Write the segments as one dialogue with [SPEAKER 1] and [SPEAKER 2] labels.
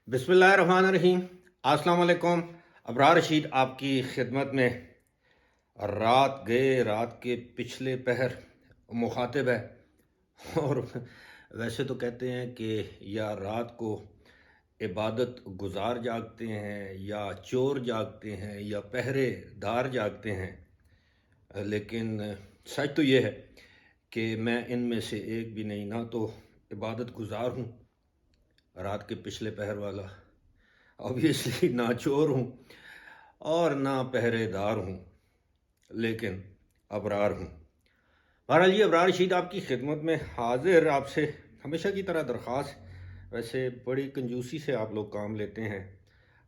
[SPEAKER 1] بسم اللہ الرحمن الرحیم۔ السلام علیکم۔ ابرار رشید آپ کی خدمت میں۔ رات کے پچھلے پہر مخاطب ہے، اور ویسے تو کہتے ہیں کہ یا رات کو عبادت گزار جاگتے ہیں، یا چور جاگتے ہیں، یا پہرے دار جاگتے ہیں، لیکن سچ تو یہ ہے کہ میں ان میں سے ایک بھی نہیں، نہ تو عبادت گزار ہوں رات کے پچھلے پہر والا، obviously نہ چور ہوں اور نہ پہرے دار ہوں، لیکن ابرار ہوں۔ بہرحال جی، ابرار رشید آپ کی خدمت میں حاضر۔ آپ سے ہمیشہ کی طرح درخواست، ویسے بڑی کنجوسی سے آپ لوگ کام لیتے ہیں،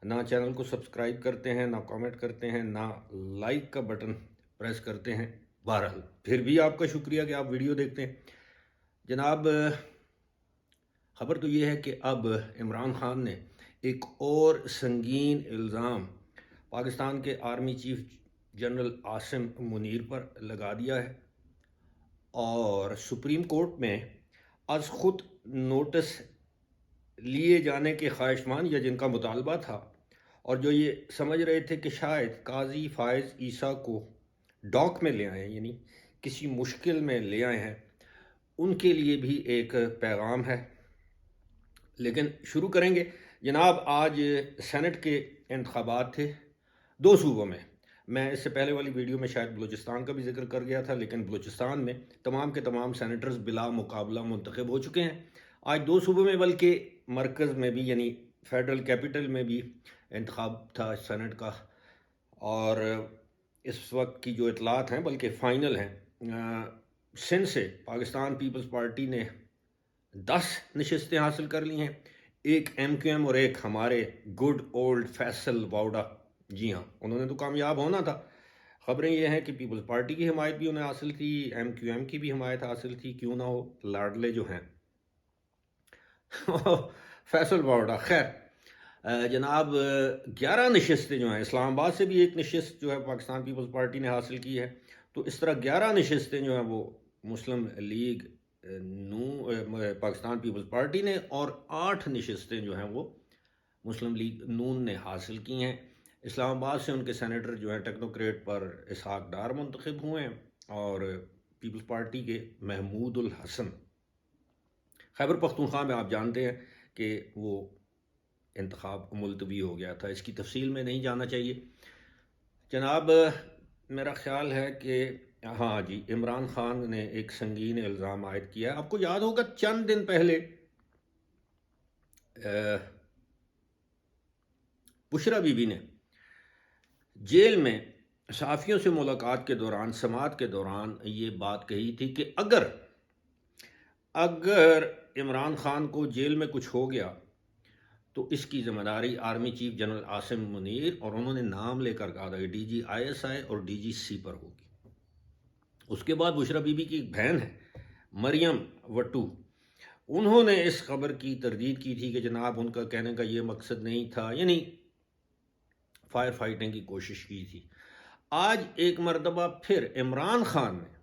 [SPEAKER 1] نہ چینل کو سبسکرائب کرتے ہیں، نہ کامنٹ کرتے ہیں، نہ لائک کا بٹن پریس کرتے ہیں۔ بہرحال پھر بھی آپ کا شکریہ کہ آپ ویڈیو دیکھتے ہیں۔ جناب، خبر تو یہ ہے کہ اب عمران خان نے ایک اور سنگین الزام پاکستان کے army chief general Asim Munir پر لگا دیا ہے، اور سپریم کورٹ میں از خود نوٹس لیے جانے کے خواہشمند، یا جن کا مطالبہ تھا، اور جو یہ سمجھ رہے تھے کہ شاید قاضی فائز عیسیٰ کو ڈاک میں لے آئے ہیں، یعنی کسی مشکل میں لے آئے ہیں، ان کے لیے بھی ایک پیغام ہے۔ لیکن شروع کریں گے جناب۔ آج سینٹ کے انتخابات تھے 2 صوبوں میں۔ میں اس سے پہلے والی ویڈیو میں شاید بلوچستان کا بھی ذکر کر گیا تھا، لیکن بلوچستان میں تمام کے تمام سینیٹرز بلا مقابلہ منتخب ہو چکے ہیں۔ آج 2 صوبوں میں، بلکہ مرکز میں بھی، یعنی فیڈرل کیپٹل میں بھی انتخاب تھا سینٹ کا، اور اس وقت کی جو اطلاعات ہیں بلکہ فائنل ہیں، سندھ سے پاکستان پیپلز پارٹی نے 10 نشستیں حاصل کر لی ہیں، ایک ایم کیو ایم اور ایک ہمارے گڈ اولڈ فیصل واؤڈا۔ جی ہاں، انہوں نے تو کامیاب ہونا تھا۔ خبریں یہ ہیں کہ پیپلز پارٹی کی حمایت بھی انہیں حاصل تھی، ایم کیو ایم کی بھی حمایت حاصل تھی، کیوں نہ ہو، لاڈلے جو ہیں فیصل واؤڈا۔ خیر جناب، 11 نشستیں جو ہیں، اسلام آباد سے بھی ایک نشست جو ہے پاکستان پیپلز پارٹی نے حاصل کی ہے، تو اس طرح 11 نشستیں جو ہیں وہ مسلم لیگ پاکستان پیپلز پارٹی نے، اور 8 نشستیں جو ہیں وہ مسلم لیگ نون نے حاصل کی ہیں۔ اسلام آباد سے ان کے سینیٹر جو ہیں ٹیکنوکریٹ پر اسحاق ڈار منتخب ہوئے ہیں، اور پیپلز پارٹی کے محمود الحسن۔ خیبر پختونخوا میں آپ جانتے ہیں کہ وہ انتخاب ملتوی ہو گیا تھا، اس کی تفصیل میں نہیں جانا چاہیے جناب۔ میرا خیال ہے کہ ہاں جی، عمران خان نے ایک سنگین الزام عائد کیا ہے۔ آپ کو یاد ہوگا چند دن پہلے بشرا بی بی نے جیل میں صحافیوں سے ملاقات کے دوران، سماعت کے دوران یہ بات کہی تھی کہ اگر عمران خان کو جیل میں کچھ ہو گیا تو اس کی ذمہ داری army chief general Asim Munir, اور انہوں نے نام لے کر کہا تھا کہ D G I S I اور ڈی جی سی پر ہوگی۔ اس کے بعد بشرا بی بی کی ایک بہن ہے مریم وٹو، انہوں نے اس خبر کی تردید کی تھی کہ جناب ان کا کہنے کا یہ مقصد نہیں تھا، یعنی فائر فائٹنگ کی کوشش کی تھی۔ آج ایک مرتبہ پھر عمران خان نے،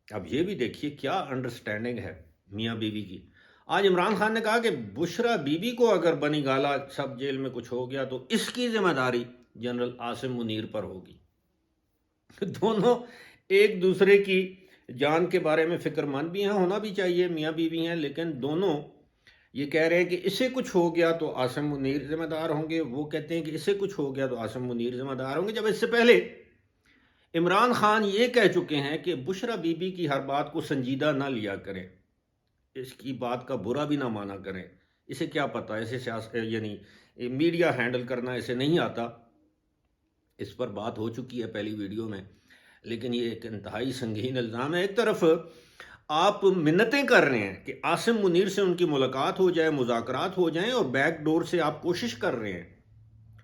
[SPEAKER 1] اب یہ بھی دیکھیے کیا انڈرسٹینڈنگ ہے میاں بیوی کی، آج عمران خان نے کہا کہ بشرا بی بی کو اگر بنی گالا سب جیل میں کچھ ہو گیا تو اس کی ذمہ داری جنرل عاصم منیر پر ہوگی۔ دونوں ایک دوسرے کی جان کے بارے میں فکر مند بھی ہیں، ہونا بھی چاہیے، میاں بیوی ہیں، لیکن دونوں یہ کہہ رہے ہیں کہ اسے کچھ ہو گیا تو عاصم منیر ذمہ دار ہوں گے، وہ کہتے ہیں کہ اسے کچھ ہو گیا تو عاصم منیر ذمہ دار ہوں گے، جب اس سے پہلے عمران خان یہ کہہ چکے ہیں کہ بشرا بی بی کی ہر بات کو سنجیدہ نہ لیا کریں، اس کی بات کا برا بھی نہ مانا کریں، اسے کیا پتہ، اسے یعنی میڈیا ہینڈل کرنا اسے نہیں آتا۔ اس پر بات ہو چکی ہے پہلی ویڈیو میں، لیکن یہ ایک انتہائی سنگین الزام ہے۔ ایک طرف آپ منتیں کر رہے ہیں کہ عاصم منیر سے ان کی ملاقات ہو جائے، مذاکرات ہو جائیں، اور بیک ڈور سے آپ کوشش کر رہے ہیں،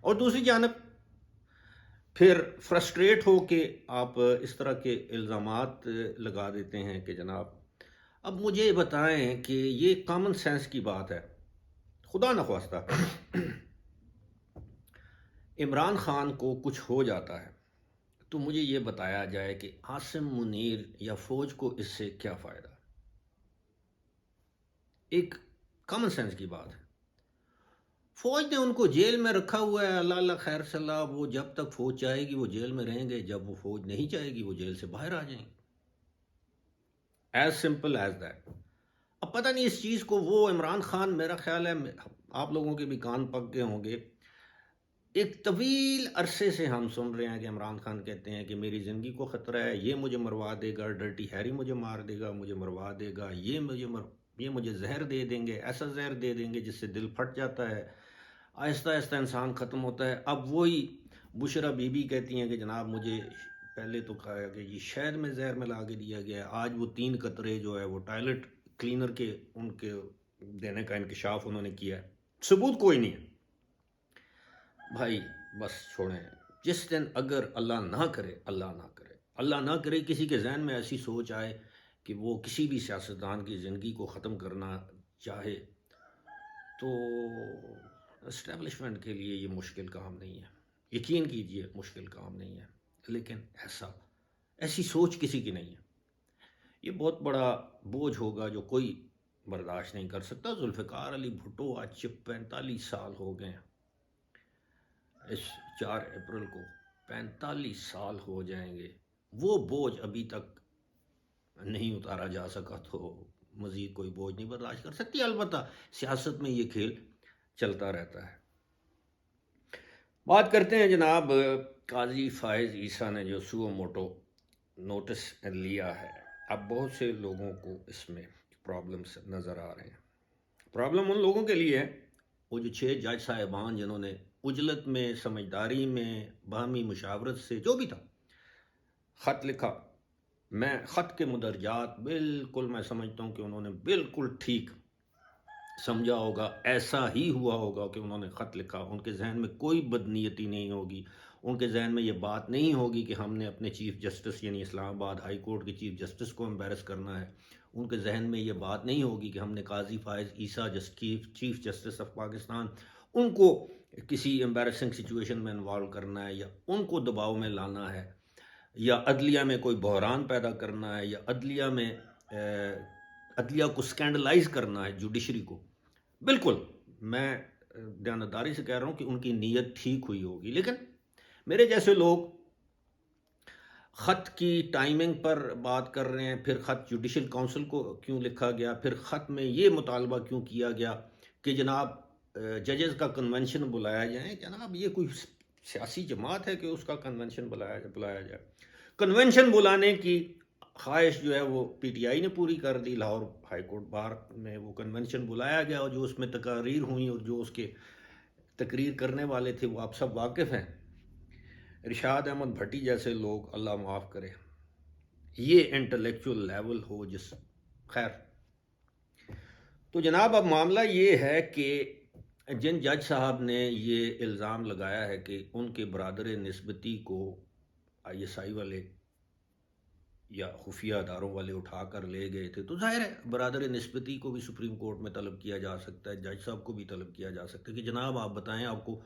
[SPEAKER 1] اور دوسری جانب پھر فرسٹریٹ ہو کے آپ اس طرح کے الزامات لگا دیتے ہیں کہ جناب اب مجھے بتائیں کہ یہ کامن سینس کی بات ہے، خدا نخواستہ عمران خان کو کچھ ہو جاتا ہے تو مجھے یہ بتایا جائے کہ عاصم منیر یا فوج کو اس سے کیا فائدہ؟ ایک کامن سینس کی بات ہے۔ فوج نے ان کو جیل میں رکھا ہوا ہے، اللہ اللہ خیر صلاح، وہ جب تک فوج چاہے گی وہ جیل میں رہیں گے، جب وہ فوج نہیں چاہے گی وہ جیل سے باہر آ جائیں گے. As simple as that. اب پتہ نہیں اس چیز کو وہ عمران خان، میرا خیال ہے آپ لوگوں کے بھی کان پک گئے ہوں گے، ایک طویل عرصے سے ہم سن رہے ہیں کہ عمران خان کہتے ہیں کہ میری زندگی کو خطرہ ہے، یہ مجھے مروا دے گا، ڈرٹی ہیری مجھے مار دے گا، مجھے مروا دے گا، یہ مجھے زہر دے دیں گے، ایسا زہر دے دیں گے جس سے دل پھٹ جاتا ہے، آہستہ آہستہ انسان ختم ہوتا ہے. اب وہی بشرا بی بی کہتی ہیں کہ جناب مجھے پہلے تو کہا کہ یہ شہد میں زہر ملا کے دیا گیا ہے، آج وہ 3 قطرے جو ہے وہ ٹائلٹ کلینر کے ان کے دینے کا انکشاف انہوں نے کیا ہے. ثبوت کوئی نہیں ہے بھائی، بس چھوڑیں. جس دن اگر اللہ نہ کرے، اللہ نہ کرے کسی کے ذہن میں ایسی سوچ آئے کہ وہ کسی بھی سیاستدان کی زندگی کو ختم کرنا چاہے، تو اسٹیبلشمنٹ کے لیے یہ مشکل کام نہیں ہے، یقین کیجئے مشکل کام نہیں ہے. لیکن ایسی سوچ کسی کی نہیں ہے. یہ بہت بڑا بوجھ ہوگا جو کوئی برداشت نہیں کر سکتا. ذوالفقار علی بھٹو آج 45 سال ہو گئے ہیں، اس 4 اپریل کو 45 سال ہو جائیں گے، وہ بوجھ ابھی تک نہیں اتارا جا سکا، تو مزید کوئی بوجھ نہیں برداشت کر سکتی. البتہ سیاست میں یہ کھیل چلتا رہتا ہے. بات کرتے ہیں جناب قاضی فائز عیسیٰ نے جو سو موٹو نوٹس لیا ہے. اب بہت سے لوگوں کو اس میں پرابلمس نظر آ رہے ہیں. پرابلم ان لوگوں کے لیے ہے وہ جو 6 جج صاحبان جنہوں نے عجلت میں، سمجھداری میں، باہمی مشاورت سے جو بھی تھا خط لکھا. میں خط کے مدرجات بالکل میں سمجھتا ہوں کہ انہوں نے بالکل ٹھیک سمجھا ہوگا، ایسا ہی ہوا ہوگا کہ انہوں نے خط لکھا. ان کے ذہن میں کوئی بدنیتی نہیں ہوگی، ان کے ذہن میں یہ بات نہیں ہوگی کہ ہم نے اپنے چیف جسٹس یعنی اسلام آباد ہائی کورٹ کے چیف جسٹس کو امبیرس کرنا ہے. ان کے ذہن میں یہ بات نہیں ہوگی کہ ہم نے قاضی فائز عیسیٰ چیف جسٹس آف پاکستان ان کو کسی امبیرسنگ سچویشن میں انوالو کرنا ہے، یا ان کو دباؤ میں لانا ہے، یا عدلیہ میں کوئی بحران پیدا کرنا ہے، یا عدلیہ کو سکینڈلائز کرنا ہے، جوڈیشری کو. بالکل میں دیانتداری سے کہہ رہا ہوں کہ ان کی نیت ٹھیک ہوئی ہوگی. لیکن میرے جیسے لوگ خط کی ٹائمنگ پر بات کر رہے ہیں، پھر خط جوڈیشل کونسل کو کیوں لکھا گیا، پھر خط میں یہ مطالبہ کیوں کیا گیا کہ جناب ججز کا کنونشن بلایا جائے. جناب یہ کوئی سیاسی جماعت ہے کہ اس کا کنونشن بلایا جائے؟ کنونشن بلانے کی خواہش جو ہے وہ پی ٹی آئی نے پوری کر دی. لاہور ہائی کورٹ بار میں وہ کنونشن بلایا گیا، اور جو اس میں تقاریر ہوئیں اور جو اس کے تقریر کرنے والے تھے وہ آپ سب واقف ہیں. ارشاد احمد بھٹی جیسے لوگ، اللہ معاف کرے، یہ انٹلیکچول لیول ہو جس خیر. تو جناب اب معاملہ یہ ہے کہ جن جج صاحب نے یہ الزام لگایا ہے کہ ان کے برادر نسبتی کو آئی ایس آئی والے یا خفیہ اداروں والے اٹھا کر لے گئے تھے، تو ظاہر ہے برادر نسبتی کو بھی سپریم کورٹ میں طلب کیا جا سکتا ہے، جج صاحب کو بھی طلب کیا جا سکتا ہے کہ جناب آپ بتائیں آپ کو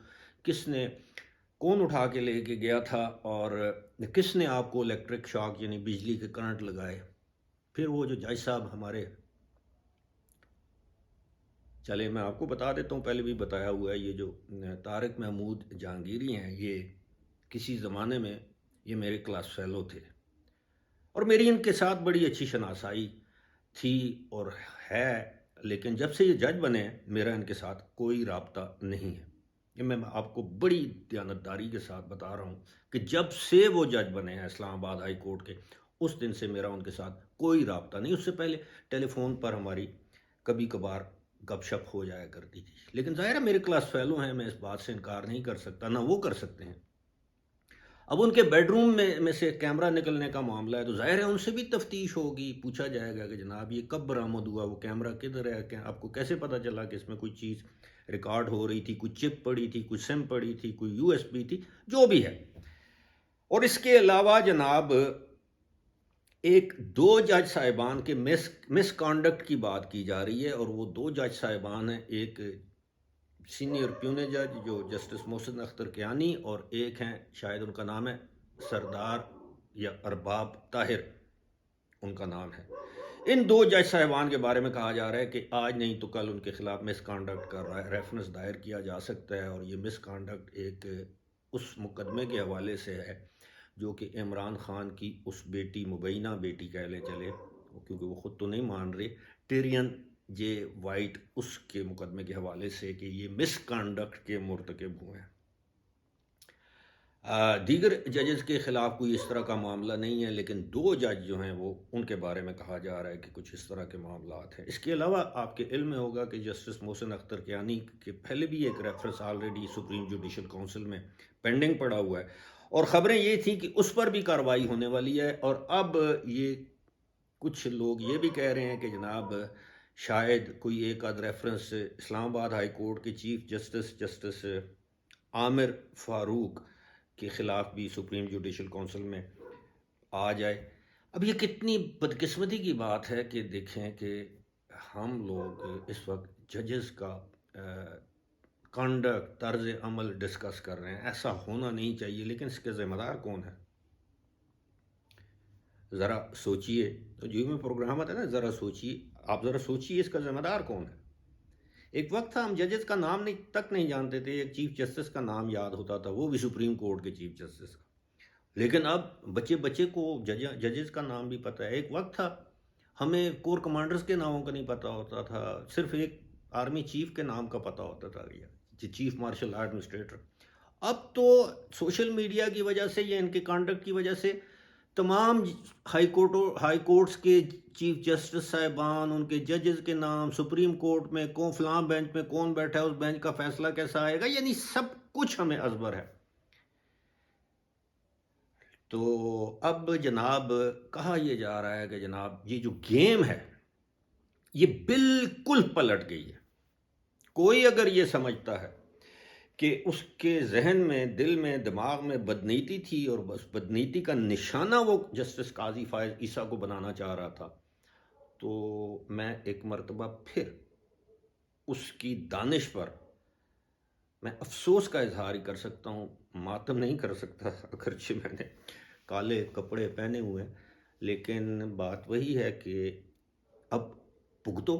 [SPEAKER 1] کون اٹھا کے لے کے گیا تھا، اور کس نے آپ کو الیکٹرک شاک یعنی بجلی کے کرنٹ لگائے. پھر وہ جو جج صاحب ہمارے، چلے میں آپ کو بتا دیتا ہوں، پہلے بھی بتایا ہوا ہے، یہ جو طارق محمود جہانگیری ہیں، یہ کسی زمانے میں یہ میرے کلاس فیلو تھے، اور میری ان کے ساتھ بڑی اچھی شناسائی تھی اور ہے. لیکن جب سے یہ جج بنے ہیں میرا ان کے ساتھ کوئی رابطہ نہیں ہے. یہ میں آپ کو بڑی دیانتداری کے ساتھ بتا رہا ہوں کہ جب سے وہ جج بنے ہیں اسلام آباد ہائی کورٹ کے، اس دن سے میرا ان کے ساتھ کوئی رابطہ نہیں. اس سے پہلے ٹیلی فون پر ہماری کبھی کبھار گپ شپ ہو جایا کرتی تھی. لیکن ظاہر ہے میرے کلاس فیلو ہیں، میں اس بات سے انکار نہیں کر سکتا، نہ وہ کر سکتے ہیں. اب ان کے بیڈ روم میں سے کیمرہ نکلنے کا معاملہ ہے، تو ظاہر ہے ان سے بھی تفتیش ہوگی، پوچھا جائے گا کہ جناب یہ کب برآمد ہوا، وہ کیمرہ کدھر ہے، آپ کو کیسے پتہ چلا کہ اس میں کوئی چیز ریکارڈ ہو رہی تھی، کوئی چپ پڑی تھی، کوئی سم پڑی تھی، کوئی یو ایس بی تھی، جو بھی ہے. اور اس کے علاوہ جناب ایک 2 جج صاحبان کے مس کانڈکٹ کی بات کی جا رہی ہے، اور وہ 2 جج صاحبان ہیں، ایک سینئر پیونے جج جو جسٹس محسن اختر کیانی، اور ایک ہیں شاید ان کا نام ہے سردار یا ارباب طاہر ان کا نام ہے. ان دو جج صاحبان کے بارے میں کہا جا رہا ہے کہ آج نہیں تو کل ان کے خلاف مس کانڈکٹ کا ریفرنس دائر کیا جا سکتا ہے، اور یہ مس کانڈکٹ ایک اس مقدمے کے حوالے سے ہے جو کہ عمران خان کی اس بیٹی، مبینہ بیٹی کہہ لیں چلے، کیونکہ وہ خود تو نہیں مان رہے، ٹیرین جے وائٹ، اس کے مقدمے کے حوالے سے کہ یہ مس کانڈکٹ کے مرتکب ہوئے ہیں۔ دیگر ججز کے خلاف کوئی اس طرح کا معاملہ نہیں ہے، لیکن دو جج جو ہیں وہ ان کے بارے میں کہا جا رہا ہے کہ کچھ اس طرح کے معاملات ہیں۔ اس کے علاوہ آپ کے علم میں ہوگا کہ جسٹس محسن اختر کیانی کے پہلے بھی ایک reference already supreme judicial council میں پینڈنگ پڑا ہوا ہے، اور خبریں یہ تھیں کہ اس پر بھی کارروائی ہونے والی ہے، اور اب یہ کچھ لوگ یہ بھی کہہ رہے ہیں کہ جناب شاید کوئی ایک آدھ ریفرنس اسلام آباد ہائی کورٹ کے چیف جسٹس عامر فاروق کے خلاف بھی سپریم جوڈیشل کونسل میں آ جائے۔ اب یہ کتنی بدقسمتی کی بات ہے کہ دیکھیں کہ ہم لوگ اس وقت ججز کا کنڈکٹ، طرز عمل ڈسکس کر رہے ہیں، ایسا ہونا نہیں چاہیے، لیکن اس کے ذمہ دار کون ہے؟ ذرا سوچئے، جو میں پروگرام آتا ہے نا، ذرا سوچئے، آپ ذرا سوچئے اس کا ذمہ دار کون ہے؟ ایک وقت تھا ہم ججز کا نام تک نہیں جانتے تھے، ایک چیف جسٹس کا نام یاد ہوتا تھا، وہ بھی سپریم کورٹ کے چیف جسٹس کا، لیکن اب بچے کو ججز کا نام بھی پتہ ہے۔ ایک وقت تھا ہمیں کور کمانڈرز کے ناموں کا نہیں پتہ ہوتا تھا، صرف ایک آرمی چیف کے نام کا پتہ ہوتا تھا، چیف مارشل ایڈمنسٹریٹر۔ اب تو سوشل میڈیا کی وجہ سے یا ان کے کانڈکٹ کی وجہ سے تمام ہائی کورٹس کے چیف جسٹس صاحبان، ان کے ججز کے نام، سپریم کورٹ میں کون فلاں بینچ میں کون بیٹھا ہے، اس بینچ کا فیصلہ کیسا آئے گا، یعنی سب کچھ ہمیں ازبر ہے۔ تو اب جناب کہا یہ جا رہا ہے کہ جناب یہ جو گیم ہے یہ بالکل پلٹ گئی ہے۔ کوئی اگر یہ سمجھتا ہے کہ اس کے ذہن میں، دل میں، دماغ میں بدنیتی تھی اور بس بدنیتی کا نشانہ وہ جسٹس قاضی فائز عیسیٰ کو بنانا چاہ رہا تھا، تو میں ایک مرتبہ پھر اس کی دانش پر میں افسوس کا اظہار ہی کر سکتا ہوں، ماتم نہیں کر سکتا، اگرچہ میں نے کالے کپڑے پہنے ہوئے ہیں، لیکن بات وہی ہے کہ اب بھگتو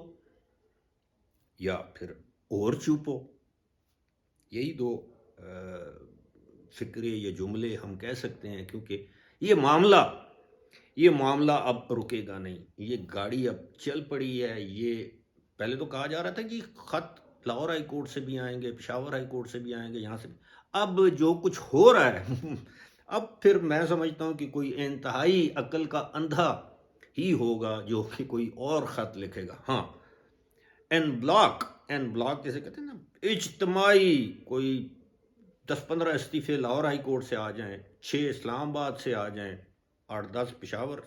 [SPEAKER 1] یا پھر اور چوپو، یہی دو فکرے یا جملے ہم کہہ سکتے ہیں، کیونکہ یہ معاملہ اب رکے گا نہیں، یہ گاڑی اب چل پڑی ہے۔ یہ پہلے تو کہا جا رہا تھا کہ خط لاہور ہائی کورٹ سے بھی آئیں گے، پشاور ہائی کورٹ سے بھی آئیں گے، یہاں سے بھی۔ اب جو کچھ ہو رہا ہے اب پھر میں سمجھتا ہوں کہ کوئی انتہائی عقل کا اندھا ہی ہوگا جو کہ کوئی اور خط لکھے گا۔ ہاں، این بلاک جیسے کہتے ہیں نا، اجتماعی کوئی 10-15 استعفے لاہور ہائی کورٹ سے آ جائیں، 6 اسلام آباد سے آ جائیں، 8-10 پشاور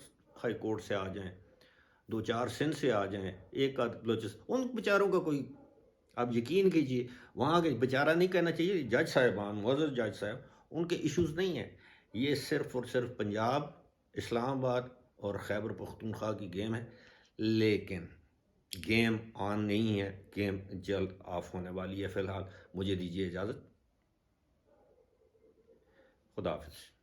[SPEAKER 1] ہائی کورٹ سے آ جائیں، 2-4 سندھ سے آ جائیں، ایک آدھ بلوچستان، ان بیچاروں کا کوئی، آپ یقین کیجئے وہاں کے بیچارہ نہیں کہنا چاہیے، جج صاحبان، معزز جج صاحب، ان کے ایشوز نہیں ہیں، یہ صرف اور صرف پنجاب، اسلام آباد اور خیبر پختونخوا کی گیم ہے، لیکن گیم آن نہیں ہے، گیم جلد آف ہونے والی ہے۔ فی الحال مجھے دیجیے اجازت، خدا حافظ۔